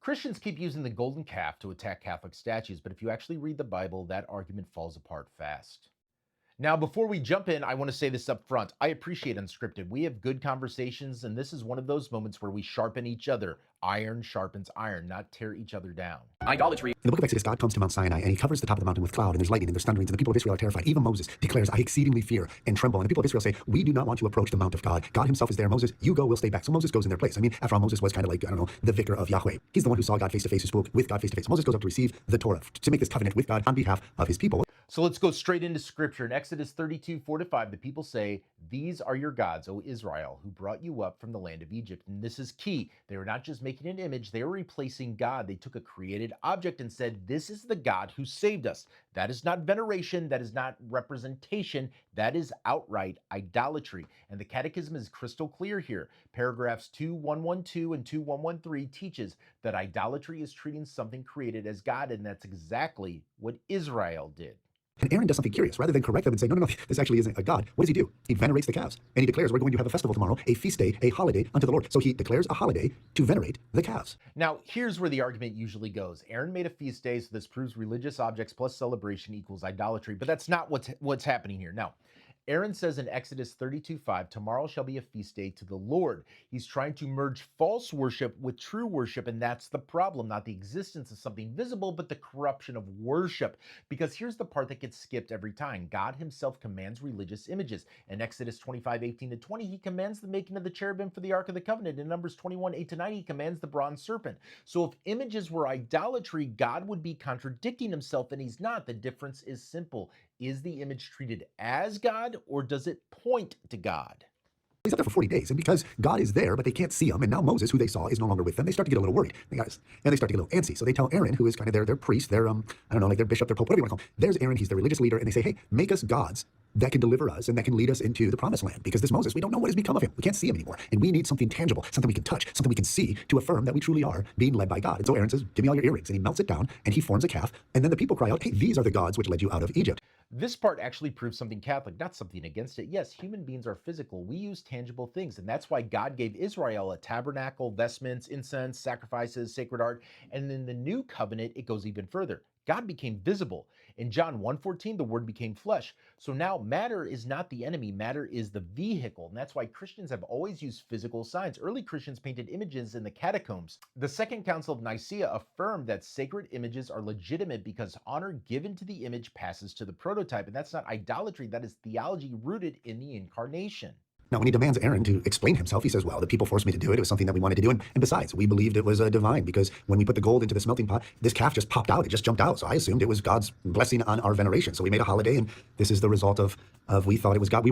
Christians keep using the golden calf to attack Catholic statues, but if you actually read the Bible, that argument falls apart fast. Now, before we jump in, I want to say this up front. I appreciate Unscripted. We have good conversations, and this is one of those moments where we sharpen each other. Iron sharpens iron, not tear each other down. Idolatry. In the book of Exodus, God comes to Mount Sinai, and he covers the top of the mountain with cloud, and there's lightning, and there's thunderings, and the people of Israel are terrified. Even Moses declares, I exceedingly fear and tremble. And the people of Israel say, we do not want to approach the mount of God. God himself is there. Moses, you go, we'll stay back. So Moses goes in their place. I mean, after all, Moses was kind of like, the vicar of Yahweh. He's the one who saw God face to face, who spoke with God face to face. Moses goes up to receive the Torah, to make this covenant with God on behalf of his people. So let's go straight into scripture. In Exodus 32:4-5, the people say, these are your gods, O Israel, who brought you up from the land of Egypt. And this is key. They were not just making an image, they were replacing God. They took a created object and said, this is the God who saved us. That is not veneration. That is not representation. That is outright idolatry. And the catechism is crystal clear here. Paragraphs 2112 and 2113 teaches that idolatry is treating something created as God, and that's exactly what Israel did. And Aaron does something curious. Rather than correct them and say, no, this actually isn't a God, what does he do? He venerates the calves. And he declares, we're going to have a festival tomorrow, a feast day, a holiday unto the Lord. So he declares a holiday to venerate the calves. Now, here's where the argument usually goes. Aaron made a feast day, so this proves religious objects plus celebration equals idolatry. But that's not what's happening here. Now, Aaron says in Exodus 32:5, tomorrow shall be a feast day to the Lord. He's trying to merge false worship with true worship, and that's the problem. Not the existence of something visible, but the corruption of worship. Because here's the part that gets skipped every time. God himself commands religious images. In Exodus 25:18-20, he commands the making of the cherubim for the Ark of the Covenant. In Numbers 21:8-9, he commands the bronze serpent. So if images were idolatry, God would be contradicting himself, and he's not. The difference is simple. Is the image treated as God, or does it point to God? He's up there for 40 days, and because God is there, but they can't see him, and now Moses, who they saw, is no longer with them, they start to get a little worried. And they start to get a little antsy. So they tell Aaron, who is kind of their priest, their, like their bishop, their pope, whatever you want to call him. There's Aaron, he's the religious leader, and they say, hey, make us gods that can deliver us and that can lead us into the promised land. Because this Moses, we don't know what has become of him. We can't see him anymore. And we need something tangible, something we can touch, something we can see to affirm that we truly are being led by God. And so Aaron says, give me all your earrings. And he melts it down, and he forms a calf. And then the people cry out, hey, these are the gods which led you out of Egypt. This part actually proves something Catholic, not something against it. Yes, human beings are physical. We use tangible things, and that's why God gave Israel a tabernacle, vestments, incense, sacrifices, sacred art. And in the new covenant, it goes even further. God became visible. In John 1:14, the word became flesh. So now matter is not the enemy, matter is the vehicle. And that's why Christians have always used physical signs. Early Christians painted images in the catacombs. The Second Council of Nicaea affirmed that sacred images are legitimate because honor given to the image passes to the prototype. And that's not idolatry, that is theology rooted in the incarnation. Now, when he demands Aaron to explain himself, he says, well, the people forced me to do it. It was something that we wanted to do. And besides, we believed it was divine because when we put the gold into the smelting pot, this calf just popped out. It just jumped out. So I assumed it was God's blessing on our veneration. So we made a holiday, and this is the result of we thought it was God. We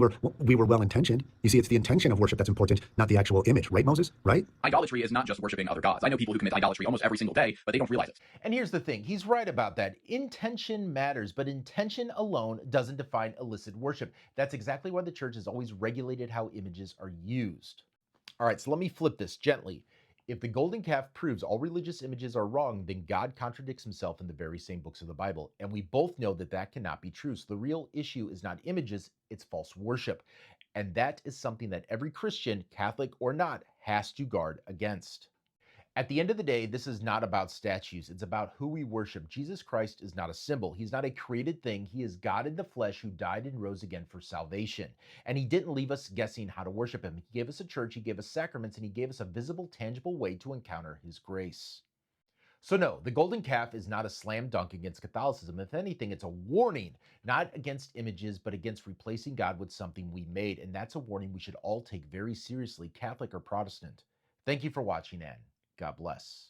were well-intentioned. You see, it's the intention of worship that's important, not the actual image. Right, Moses? Right? Idolatry is not just worshiping other gods. I know people who commit idolatry almost every single day, but they don't realize it. And here's the thing. He's right about that. Intention matters, but intention alone doesn't define illicit worship. That's exactly why the church has always regulated how images are used. All right, so let me flip this gently. If the golden calf proves all religious images are wrong, then God contradicts himself in the very same books of the Bible. And we both know that that cannot be true. So the real issue is not images, it's false worship. And that is something that every Christian, Catholic or not, has to guard against. At the end of the day, this is not about statues. It's about who we worship. Jesus Christ is not a symbol. He's not a created thing. He is God in the flesh who died and rose again for salvation. And he didn't leave us guessing how to worship him. He gave us a church, he gave us sacraments, and he gave us a visible, tangible way to encounter his grace. So no, the golden calf is not a slam dunk against Catholicism. If anything, it's a warning, not against images, but against replacing God with something we made. And that's a warning we should all take very seriously, Catholic or Protestant. Thank you for watching, and God bless.